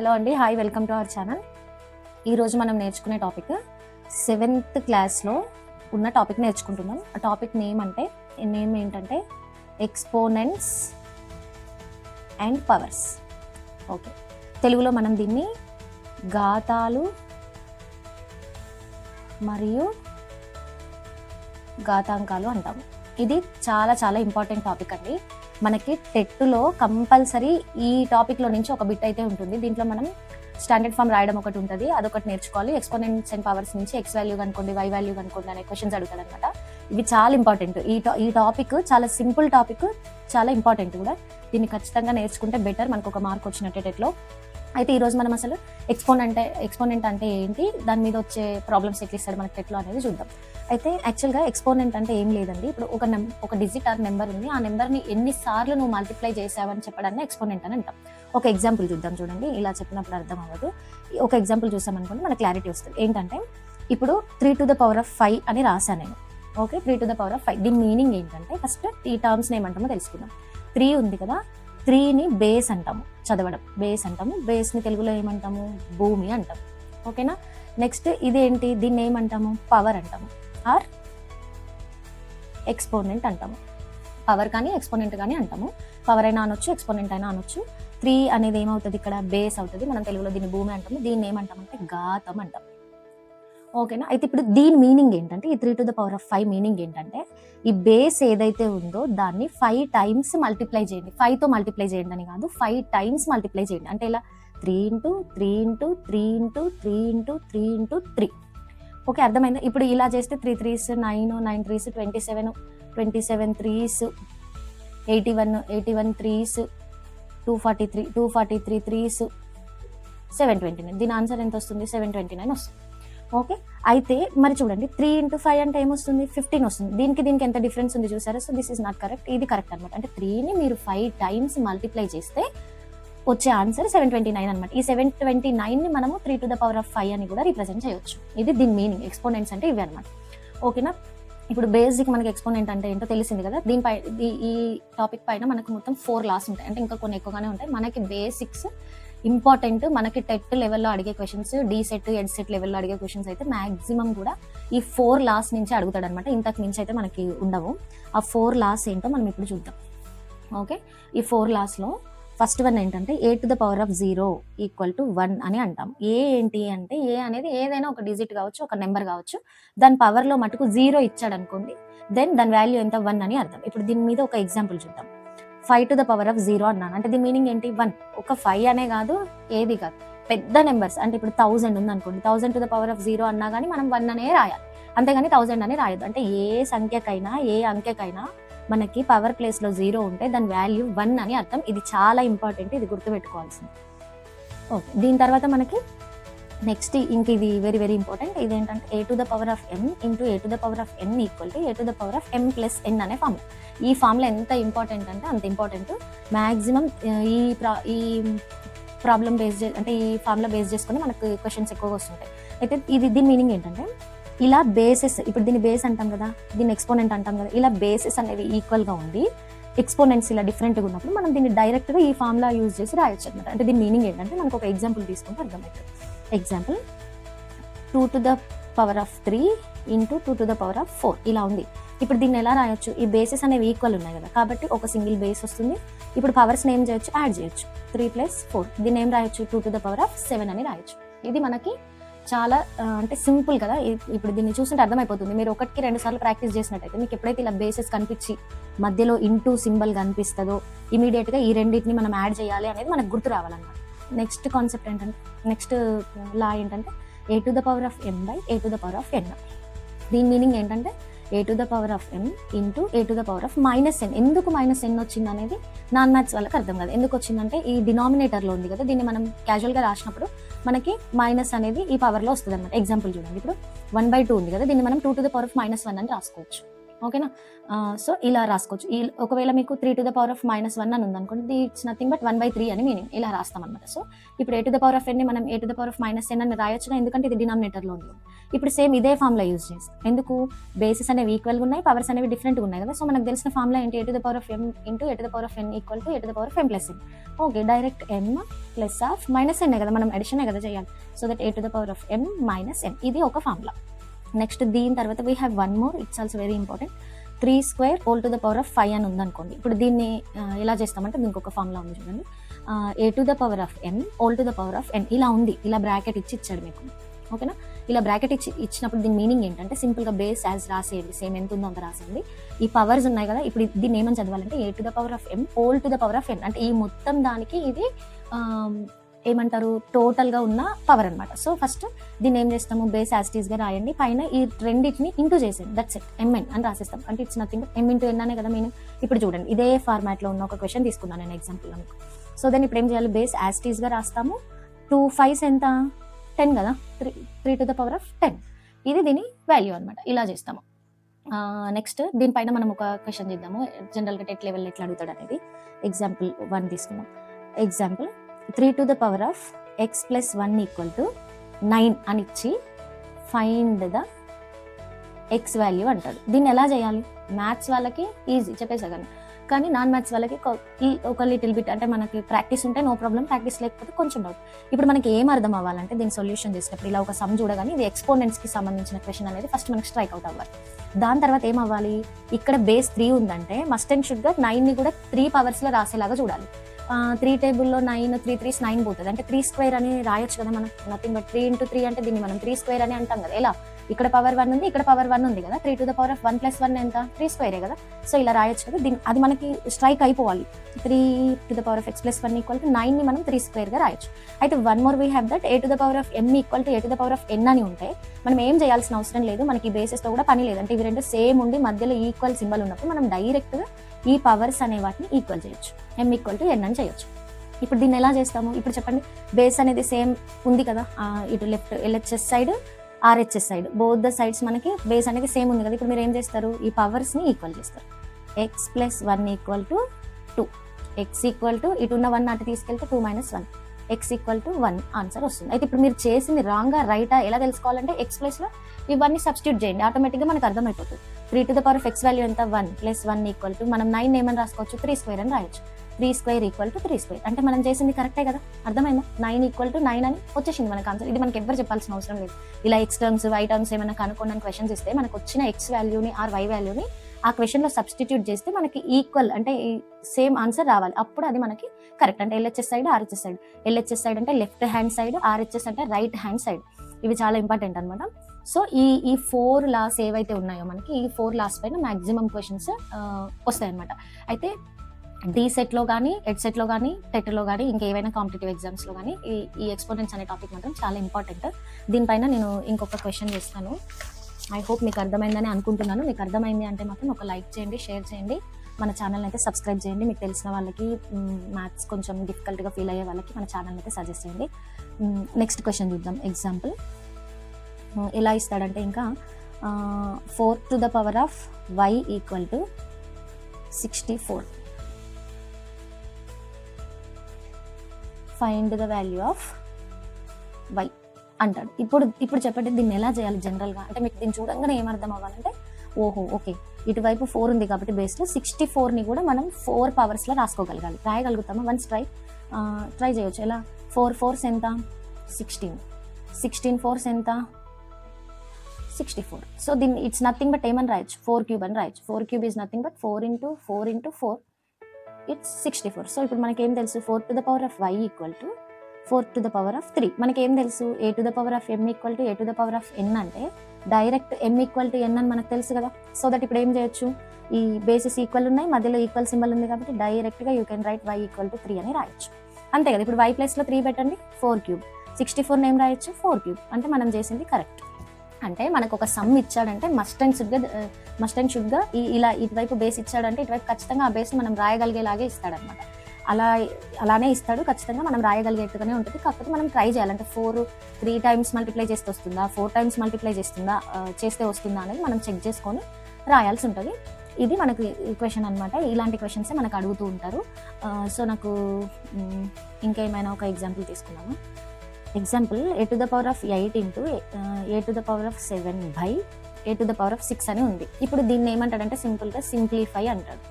Hello అండి, hi, welcome to our channel. ఈరోజు మనం నేర్చుకునే టాపిక్ 7th క్లాస్లో ఉన్న టాపిక్ నేర్చుకుంటున్నాం. ఆ టాపిక్ నేమ్ ఏంటంటే ఎక్స్పోనెంట్స్ అండ్ పవర్స్. ఓకే, తెలుగులో మనం దీన్ని ఘాతాలు మరియు ఘాతాంకాలు అంటాము. ఇది చాలా చాలా ఇంపార్టెంట్ టాపిక్ అండి. మనకి టెట్లో కంపల్సరీ ఈ టాపిక్లో నుంచి ఒక బిట్ అయితే ఉంటుంది. దీంట్లో మనం స్టాండర్డ్ ఫామ్ రాయడం ఒకటి ఉంటుంది, అదొకటి నేర్చుకోవాలి. ఎక్స్పోనెంట్స్ అండ్ పవర్స్ నుంచి ఎక్స్ వాల్యూ కనుకోండి, వై వాల్యూ కనుకోండి అనే క్వశ్చన్స్ అడుగుతాడు అనమాట. ఇవి చాలా ఇంపార్టెంట్. ఈ టాపిక్ చాలా సింపుల్ టాపిక్, చాలా ఇంపార్టెంట్ కూడా. దీన్ని ఖచ్చితంగా నేర్చుకుంటే బెటర్, మనకు ఒక మార్క్ వచ్చినట్టే టెట్లో. అయితే ఈరోజు మనం అసలు ఎక్స్పోనెంట్ అంటే ఏంటి, దాని మీద వచ్చే ప్రాబ్లమ్స్ ఎట్లా ఇస్తాడు మనకి టెట్లో అనేది చూద్దాం. అయితే యాక్చువల్గా ఎక్స్పోనెంట్ అంటే ఏం లేదండి. ఇప్పుడు ఒక డిజిట్ ఆర్ నెంబర్ ఉంది, ఆ నెంబర్ని ఎన్నిసార్లు నువ్వు మల్టిప్లై చేసావని చెప్పడాన్ని ఎక్స్పోనెంట్ అని అంటాం. ఒక ఎగ్జాంపుల్ చూద్దాం, చూడండి. ఇలా చెప్పినప్పుడు అర్థం అవ్వదు. ఒక ఎగ్జాంపుల్ చూసామనుకోండి మనకు క్లారిటీ వస్తుంది. ఏంటంటే ఇప్పుడు 3⁵ అని రాశాను నేను. ఓకే, 3⁵. దీని మీనింగ్ ఏంటంటే ఫస్ట్ ఈ టర్మ్స్ని ఏమంటామో తెలుసుకుందాం. 3 ఉంది కదా, 3ని బేస్ అంటాము, చదవడం బేస్ అంటాము. బేస్ని తెలుగులో ఏమంటాము, భూమి అంటాము. ఓకేనా. నెక్స్ట్ ఇదేంటి, దీన్ని ఏమంటాము, పవర్ అంటాము ఆర్ ఎక్స్పోనెంట్ అంటాము. పవర్ కానీ ఎక్స్పోనెంట్ కానీ అంటాము. పవర్ అయినా అనొచ్చు, ఎక్స్పోనెంట్ అయినా అనొచ్చు. 3 అనేది ఏమవుతుంది, ఇక్కడ బేస్ అవుతుంది. మనం తెలుగులో దీన్ని భూమి అంటాము. దీన్ని ఏమంటామంటే ఘాతం అంటాం. ఓకేనా. అయితే ఇప్పుడు దీని మీనింగ్ ఏంటంటే, ఈ 3⁵ మీనింగ్ ఏంటంటే, ఈ బేస్ ఏదైతే ఉందో దాన్ని 5 టైమ్స్ మల్టిప్లై చేయండి. 5తో మల్టిప్లై చేయండి అని కాదు, 5 టైమ్స్ మల్టిప్లై చేయండి. అంటే ఇలా 3 ఓకే, అర్థమైందా? ఇప్పుడు ఇలా చేస్తే 3 3s 9, 9 3s 27, 27 3s 81, 81 3s 243, 243 3s 729. దీని ఆన్సర్ ఎంత వస్తుంది, 729 వస్తుంది. ఓకే, అయితే మరి చూడండి, 3 × 5 అంటే ఏమొస్తుంది, 15 వస్తుంది. దీనికి ఎంత డిఫరెన్స్ ఉంది చూసారా. So this is not correct, ఇది కరెక్ట్ అనమాట. అంటే 3ని మీరు 5 టైమ్స్ మల్టిప్లై చేస్తే వచ్చే ఆన్సర్ 729 అనమాట. ఈ 729ని మనము 3⁵ అని కూడా రిప్రజెంట్ చేయొచ్చు. ఇది దీని మీనింగ్. ఎక్స్పోనెంట్స్ అంటే ఇవి అనమాట. ఓకేనా. ఇప్పుడు బేసిక్ మనకి ఎక్స్పోనెంట్ అంటే ఏంటో తెలిసింది కదా. దీనిపై ఈ టాపిక్ పైన మనకు మొత్తం 4 లాస్ ఉంటాయి, అంటే ఇంకా కొన్ని ఎక్కువగానే ఉంటాయి. మనకి బేసిక్స్ ఇంపార్టెంట్. మనకి టెట్ లెవెల్లో అడిగే క్వశ్చన్స్, డీసెట్ ఎడ్సెట్ లెవెల్లో అడిగే క్వశ్చన్స్ అయితే మాక్సిమం కూడా ఈ 4 లాస్ నుంచి అడుగుతాడు అనమాట. ఇంతకు మించి అయితే మనకి ఉండవు. ఆ 4 లాస్ ఏంటో మనం ఇప్పుడు చూద్దాం. ఓకే, ఈ 4 లాస్లో ఫస్ట్ వన్ ఏంటంటే a⁴ = 1 అని అంటాం. ఏ ఏంటి అంటే, ఏ అనేది ఏదైనా ఒక డిజిట్ కావచ్చు, ఒక నెంబర్ కావచ్చు. దాని పవర్లో మటుకు 0 ఇచ్చాడు అనుకోండి, దెన్ దాని వాల్యూ ఎంత, 1 అని అర్థం. ఇప్పుడు దీని మీద ఒక ఎగ్జాంపుల్ చూద్దాం. 5�0 అన్నాను అంటే దీని మీనింగ్ ఏంటి, 1. ఒక 5 అనే కాదు, ఏది కాదు, పెద్ద నెంబర్స్. అంటే ఇప్పుడు 1000 ఉంది అనుకోండి, 1000�0 అన్నా కానీ మనం 1 అనే రాయాలి, అంతేగాని 1000 అని రాయద్దు. అంటే ఏ సంఖ్యకైనా, ఏ అంకెకైనా మనకి పవర్ ప్లేస్లో 0 ఉంటే దాని వాల్యూ 1 అని అర్థం. ఇది చాలా ఇంపార్టెంట్, ఇది గుర్తుపెట్టుకోవాల్సింది. ఓకే, దీని తర్వాత మనకి నెక్స్ట్ ఇంక ఇది వెరీ వెరీ ఇంపార్టెంట్. ఇదేంటంటే a⁴m × a⁴n = a⁴m + n అనే ఫార్ములా. ఈ ఫార్ములా ఎంత ఇంపార్టెంట్ అంటే అంత ఇంపార్టెంట్. మ్యాక్సిమం ఈ ప్రాబ్లం అంటే ఈ ఫార్ములా బేస్ చేసుకొని మనకు క్వశ్చన్స్ ఎక్కువగా వస్తుంటాయి. అయితే దీని మీనింగ్ ఏంటంటే, ఇలా బేసెస్, ఇప్పుడు దీన్ని బేస్ అంటాం కదా, దీన్ని ఎక్స్పోనెంట్ అంటాం కదా, ఇలా బేసెస్ అనేవి ఈక్వల్గా ఉండి ఎక్స్పోనెంట్స్ ఇలా డిఫరెంట్గా ఉన్నప్పుడు మనం దీన్ని డైరెక్ట్గా ఈ ఫార్ములా యూజ్ చేసి రాయొచ్చు అనమాట. అంటే దీని మీనింగ్ ఏంటంటే, మనకు ఒక ఎగ్జాంపుల్ తీసుకుంటే అర్థమవుతుంది. ఎగ్జాంపుల్ 2⁵ × 2⁴ ఇలా ఉంది. ఇప్పుడు దీన్ని ఎలా రాయొచ్చు, ఈ బేసెస్ అనేవి ఈక్వల్ ఉన్నాయి కదా, కాబట్టి ఒక సింగిల్ బేస్ వస్తుంది. ఇప్పుడు పవర్స్ని ఏం చేయొచ్చు, యాడ్ చేయొచ్చు. 3 + 4, దీన్ని ఏం రాయొచ్చు, 2⁵7 అని రాయొచ్చు. ఇది మనకి చాలా అంటే సింపుల్ కదా. ఇప్పుడు దీన్ని చూస్తుంటే అర్థమైపోతుంది. మీరు 1కి 2 సార్లు ప్రాక్టీస్ చేసినట్టయితే మీకు ఎప్పుడైతే ఇలా బేసెస్ కనిపించి మధ్యలో ఇంటూ సింబల్ కనిపిస్తుందో ఇమీడియట్గా ఈ రెండింటిని మనం యాడ్ చేయాలి అనేది మనకు గుర్తు రావాలన్నమాట. నెక్స్ట్ కాన్సెప్ట్ ఏంటంటే, నెక్స్ట్ లా ఏంటంటే a⁴m / a⁴n. దీని మీనింగ్ ఏంటంటే a⁴m × a⁻n. ఎందుకు -n వచ్చింది అనేది నాన్ మ్యాథ్స్ వాళ్ళకి అర్థం కాదు. ఎందుకు వచ్చిందంటే, ఈ డినామినేటర్లో ఉంది కదా, దీన్ని మనం క్యాజువల్గా రాసినప్పుడు మనకి మైనస్ అనేది ఈ పవర్లో వస్తుంది అనమాట. ఎగ్జాంపుల్ చూడండి, ఇప్పుడు 1/2 ఉంది కదా, దీన్ని మనం 2⁻−1 అని రాసుకోవచ్చు. ఓకేనా. సో ఇలా రాసుకోవచ్చు. ఒకవేళ మీకు 3⁻−1 అని ఉందనుకోండి, ఇట్స్ నథింగ్ బట్ 1/3 అని మీనింగ్. ఇలా రాస్తాం అనమాట. సో ఇప్పుడు a⁴n ని మనం a⁻−n అని రాయొచ్చుగా, ఎందుకంటే ఇది డినామినేటర్లో ఉంది. ఇప్పుడు సేమ్ ఇదే ఫార్ములా యూజ్ చేస్తాం. ఎందుకు? బేసెస్ అనేవి ఈక్వల్గా ఉన్నాయి, పవర్స్ అనేవి డిఫరెంట్గా ఉన్నాయి కదా. సో మనకు తెలిసిన ఫార్ములా ఏంటి? a to the power of m into a to the power of n equal to a to the power of m plus n. Okay, direct m plus of minus n కదా, మనం అడిషనే కదా చేయాలి. So that a to the power of m minus n, ఇది ఒక formula. Next దీని తర్వాత we have one more, it's also very important. 3 square whole to the power of 5 అని ఉందనుకోండి. ఇప్పుడు దీన్ని ఎలా చేస్తామంటే దీనికి ఒక ఫార్ములా ఉంది చూడండి. a to the power of m whole to the power of n ఇలా ఉంది, ఇలా బ్రాకెట్ ఇచ్చాడు మీకు. ఓకేనా? ఇలా బ్రాకెట్ ఇచ్చినప్పుడు దీని మీనింగ్ ఏంటంటే సింపుల్గా బేస్ యాజ్ రాసేయండి, సేమ్ ఎంత ఉందో అంత రాసేయండి. ఈ పవర్స్ ఉన్నాయి కదా, ఇప్పుడు దీన్ని ఏమని చదవాలంటే a to the power of m whole to the power of n, అంటే ఈ మొత్తం దానికి ఇది ఏమంటారు, టోటల్గా ఉన్న పవర్ అనమాట. సో ఫస్ట్ దీన్ని ఏం చేస్తాము, బేస్ యాస్టీస్గా రాయండి, పైన ఈ రెండింటిని ఇంటూ చేసేయండి, దట్స్ ఇట్, mn అని రాసేస్తాం. అంటే it's nothing m into n అనే కదా మీనింగ్. ఇప్పుడు చూడండి, ఇదే ఫార్మాట్లో ఉన్న ఒక క్వశ్చన్ తీసుకున్నాను నేను ఎగ్జాంపుల్ మీకు. సో దాన్ని ఇప్పుడు ఏం చేయాలి, బేస్ యాస్టీస్గా రాస్తాము. 2 5s ఎంత, 10 కదా, 3 to the power of 10, ఇది దీని వాల్యూ అనమాట. ఇలా చేస్తాము. నెక్స్ట్ దీనిపైన మనం ఒక క్వశ్చన్ చేద్దాము, జనరల్గా టెట్ లెవెల్ ఎట్లా అడుగుతాడు అనేది. ఎగ్జాంపుల్ 1 తీసుకుందాం. Example 3 to the power of x plus 1 equal to 9 అని ఇచ్చి ఫైండ్ ద ఎక్స్ వాల్యూ అంటాడు. దీన్ని ఎలా చేయాలి? మ్యాథ్స్ వాళ్ళకి ఈజీ చెప్పేసాను, కానీ నాన్ మ్యాథ్స్ వాళ్ళకి ఒక లిటిల్ బిట్, అంటే మనకి ప్రాక్టీస్ ఉంటే నో ప్రాబ్లం, ప్రాక్టీస్ లేకపోతే కొంచెం డౌట్. ఇప్పుడు మనకి ఏం అర్థం అవ్వాలంటే దీని సొల్యూషన్ చేసినప్పుడు ఇలా ఒక సమ్ చూడగానే ఇది ఎక్స్పోనెంట్స్కి సంబంధించిన క్వశ్చన్ అనేది ఫస్ట్ మనకి స్ట్రైక్ అవుట్ అవ్వాలి. దాని తర్వాత ఏం అవ్వాలి, ఇక్కడ బేస్ 3 ఉందంటే మస్ట్ అండ్ షుడ్గా 9ని కూడా 3 పవర్స్లో రాసేలాగా చూడాలి. 3 టేబుల్లో 9, 3 3s 9 పోతుంది, అంటే 3 స్క్వేర్ అని రాయొచ్చు కదా మనం. నథింగ్ బట్ 3 into 3 అంటే దీన్ని మనం 3 స్క్వేర్ అని అంటాం కదా. ఎలా? ఇక్కడ పవర్ 1 ఉంది, ఇక్కడ పవర్ 1 ఉంది కదా. 3 to the power of 1 plus 1 ఎంత, 3 స్క్వేరే కదా. సో ఇలా రాయొచ్చు కదా. అది మనకి స్ట్రైక్ అయిపోవాలి. 3 to the power of x plus 1 equal to 9ని మనం 3 స్క్వేర్గా రాయొచ్చు. అయితే one more we have that a to the power of m equal to a to the power of n అని ఉంటే మనం ఏం చేయాల్సిన అవసరం లేదు, మనకి ఈ బేసెస్తో కూడా పని లేదు. అంటే ఇవి రెండు సేమ్ ఉండి మధ్యలో ఈక్వల్ సింబల్ ఉన్నప్పుడు మనం డైరెక్ట్గా ఈ పవర్స్ అనే వాటిని ఈక్వల్ చేయొచ్చు, m ఈక్వల్ టు n అని చేయొచ్చు. ఇప్పుడు దీన్ని ఎలా చేస్తాము? ఇప్పుడు చెప్పండి, బేస్ అనేది సేమ్ ఉంది కదా, ఇటు left LHS side RHS side, both the sides మనకి బేస్ అనేది సేమ్ ఉంది కదా. ఇప్పుడు మీరు ఏం చేస్తారు, ఈ పవర్స్ని ఈక్వల్ చేస్తారు. x plus 1 equal to 2, x equal to ఇటు ఉన్న 1 అటు తీసుకెళ్తే 2 minus 1, x equal to 1 answer వస్తుంది. అయితే ఇప్పుడు మీరు చేసింది రాంగా రైటా ఎలా తెలుసుకోవాలంటే x ప్లస్లో ఇవన్నీ సబ్స్టిట్యూట్ చేయండి, ఆటోమేటిక్గా మనకు అర్థమైపోతుంది. 3 to the power of x value ఎంత, 1 plus 1 ఈక్వల్ టు మనం 9 ఏమని రాసుకోవచ్చు, 3 స్క్వేర్ అని రాయొచ్చు. 3 స్క్వేర్ ఈక్వల్ టు 3 స్క్వేర్, అంటే మనం చేసింది కరెక్టే కదా, అర్థమైందా? 9 ఈక్వల్ టు 9 అని వచ్చేసింది మనకు ఆన్సర్. ఇది మనకి ఎవరు చెప్పాల్సిన అవసరం లేదు. ఇలా x టర్మ్స్ y టర్మ్స్ ఏమైనా కనుక్కోండి క్వశ్చన్స్ ఇస్తే మనకు వచ్చిన x వాల్యూని ఆర్ y వాల్యూని ఆ క్వశ్చన్లో సబ్స్టిట్యూట్ చేస్తే మనకి ఈక్వల్ అంటే సేమ్ ఆన్సర్ రావాలి, అప్పుడు అది మనకి కరెక్ట్. అంటే LHS side RHS side, LHS side అంటే లెఫ్ట్ హ్యాండ్ సైడ్, RHS అంటే రైట్ హ్యాండ్ సైడ్, ఇవి చాలా ఇంపార్టెంట్ అనమాట. సో ఈ 4 లాస్ ఏవైతే ఉన్నాయో మనకి ఈ 4 లాస్ పైన మ్యాక్సిమం క్వశ్చన్స్ వస్తాయన్నమాట. అయితే డీ సెట్లో కానీ, ఎడ్ సెట్లో కానీ, టెట్లో కానీ, ఇంకేవైనా కాంపిటేటివ్ ఎగ్జామ్స్లో కానీ ఈ ఎక్స్పోనెంట్స్ అనే టాపిక్ మాత్రం చాలా ఇంపార్టెంట్. దీనిపైన నేను ఇంకొక క్వశ్చన్ చేస్తాను. ఐ హోప్ మీకు అర్థమైందని అనుకుంటున్నాను. మీకు అర్థమైంది అంటే మాత్రం ఒక లైక్ చేయండి, షేర్ చేయండి, మన ఛానల్ని అయితే సబ్స్క్రైబ్ చేయండి. మీకు తెలిసిన వాళ్ళకి, మ్యాథ్స్ కొంచెం డిఫికల్ట్గా ఫీల్ అయ్యే వాళ్ళకి మన ఛానల్ని అయితే సజెస్ట్ చేయండి. నెక్స్ట్ క్వశ్చన్ చూద్దాం. ఎగ్జాంపుల్ ఎలా ఇస్తాడంటే ఇంకా 4 to the power of y equal to 64, find the value of y అంటాడు. ఇప్పుడు చెప్పండి దీన్ని ఎలా చేయాలి జనరల్గా. అంటే మీకు దీన్ని చూడంగానే ఏమర్థం అవ్వాలంటే, ఓహో ఓకే ఇటువైపు 4 ఉంది కాబట్టి బేస్లో 64ని కూడా మనం 4 పవర్స్లో రాయగలుగుతామా? వన్స్ ట్రై చేయొచ్చు. ఎలా? 4 4s ఎంత, 16, 16 4s ఎంత, 64. సో దీన్ని ఇట్స్ నథింగ్ బట్ ఏమని రాయొచ్చు, 4 క్యూబ్ అని రాయొచ్చు. 4 cube is nothing but 4 into 4 into 4, it's 64. So ఇప్పుడు మనకేం తెలుసు, 4 to the power of y equal to 4 to the power of 3. మనకేం తెలుసు, a to the power of m equal to a to the power of n అంటే direct m equal to n అని మనకు తెలుసు కదా. సో దట్ ఇప్పుడు ఏం చేయొచ్చు, ఈ బేసిస్ ఈక్వల్ ఉన్నాయి, మధ్యలో ఈక్వల్ సింబల్ ఉంది కాబట్టి డైరెక్ట్గా you can write y equal to 3 అని రాయొచ్చు. అంతే కదా. ఇప్పుడు y ప్లస్లో 3 పెట్టండి, 4 క్యూబ్, 64 ఏం రాయొచ్చు, 4 క్యూబ్. అంటే మనం చేసింది కరెక్ట్. అంటే మనకు ఒక సమ్ ఇచ్చాడంటే మస్ట్ అండ్ షుడ్గా ఇలా ఇటువైపు బేస్ ఇచ్చాడంటే ఇటువైపు ఖచ్చితంగా ఆ బేస్ మనం రాయగలిగేలాగే ఇస్తాడనమాట. అలానే ఇస్తాడు, ఖచ్చితంగా మనం రాయగలిగేట్టుగానే ఉంటుంది. కాకపోతే మనం ట్రై చేయాలంటే 4 3 times మల్టిప్లై చేస్తే వస్తుందా, 4 times మల్టిప్లై చేస్తే వస్తుందా అనేది మనం చెక్ చేసుకొని రాయాల్సి ఉంటుంది. ఇది మనకు క్వశ్చన్ అనమాట. ఇలాంటి క్వశ్చన్సే మనకు అడుగుతూ ఉంటారు. సో నాకు ఇంకేమైనా ఒక ఎగ్జాంపుల్ తీసుకున్నాము. Example A to the power of 8 into A to the power of 7 by A to the power of 6 అని ఉంది. ఇప్పుడు దీన్ని ఏమంటాడంటే సింపుల్గా సింప్లిఫై అంటాడు.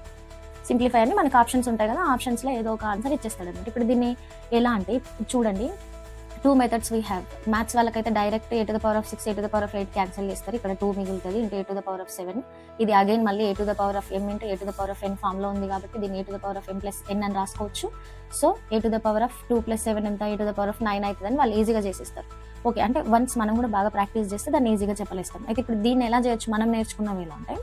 సింప్లిఫై అని మనకు ఆప్షన్స్ ఉంటాయి కదా, ఆప్షన్స్లో ఏదో ఒక ఆన్సర్ ఇచ్చేస్తాడు అనమాట. ఇప్పుడు దీన్ని ఎలా అంటే చూడండి, 2 మెథడ్స్ వీ హ్యావ్. మ్యాథ్స్ వాళ్ళకైతే direct A to the power of 6 A to the power of 8 cancel చేస్తారు, ఇక్కడ 2 మిగులుతుంది into A to the power of 7. ఇది అగైన్ మళ్ళీ A to the power of m into A to the power of n ఫామ్లో ఉంది కాబట్టి దీన్ని A to the power of m plus n అని రాసుకోవచ్చు. So A to the power of 2 plus 7 ఎంత, ఏ to the power of 9 అవుతుందని వాళ్ళు ఈజీగా చేసేస్తారు. ఓకే, అంటే వన్స్ మనం కూడా బాగా ప్రాక్టీస్ చేస్తే దాన్ని ఈజీగా చెప్పలేస్తాం. అయితే ఇప్పుడు దీన్ని ఎలా చేయొచ్చు, మనం నేర్చుకున్నాం ఎలా అంటే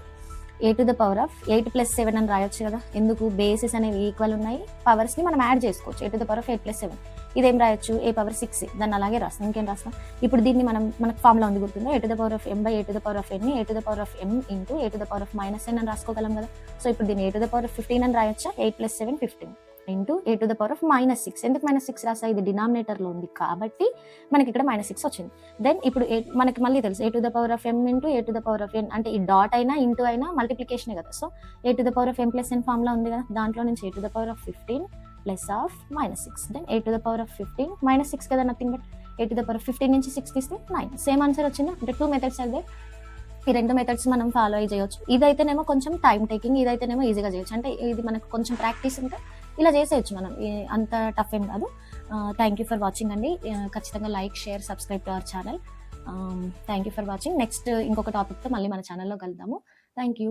A to the power of 8 plus 7 అని రాయొచ్చు కదా. ఎందుకు, బేసెస్ అనేవి ఈక్వల్ ఉన్నాయి, పవర్స్ని మనం యాడ్ చేసుకోవచ్చు. A to the power of 8 plus 7 ఇదేం రాయొచ్చు, ఏ పవర్ 6, దాన్ని అలాగే రాస్తాం, ఇంకేం రాస్తాం. ఇప్పుడు దీన్ని మనకు ఫామ్లో ఉంది గుర్తుందా, A to the power of m by A to the power of n ని A to the power of m into A to the power of minus n అని రాసుకోగలం కదా. సో ఇప్పుడు దీన్ని A to the power of 15 అని రాయొచ్చా, 8 plus 7 15 into A to the power of minus 6. ఎందుకు minus 6 రాసా, ఇది డినామినేటర్లో ఉంది కాబట్టి మనకి ఇక్కడ మైనస్ 6 వచ్చింది. దెన్ ఇప్పుడు మనకి మళ్ళీ తెలుసు A to the power of m into A to the power of n, అంటే ఈ డాట్ అయినా ఇంటూ అయినా మల్టిప్లికేషనే కదా. So A to the power of m plus n ఫామ్లో ఉంది కదా, దాంట్లో నుంచి A to the power of 15 plus of minus 6. Then A to the power of 15 minus 6 కదా, nothing but A to the power of 15 నుంచి 6 తీస్తే 9. Same answer వచ్చిందా. అంటే 2 మెథడ్స్ అయితే ఈ 2 మెథడ్స్ మనం ఫాలో అయ్యి చేయొచ్చు. ఇదైతేనేమో కొంచెం టైం టేకింగ్, ఇదైతేనేమో ఈజీగా చేయొచ్చు. అంటే ఇది మనకు కొంచెం ప్రాక్టీస్ ఉంటే ఇలా చేసేయచ్చు మనం, అంత టఫ్ ఏం కాదు. థ్యాంక్ యూ ఫర్ వాచింగ్ అండి. ఖచ్చితంగా like, share, subscribe to our channel. Thank you for watching. Next ఇంకొక టాపిక్తో మళ్ళీ మన ఛానల్లో కలుద్దాము. Thank you.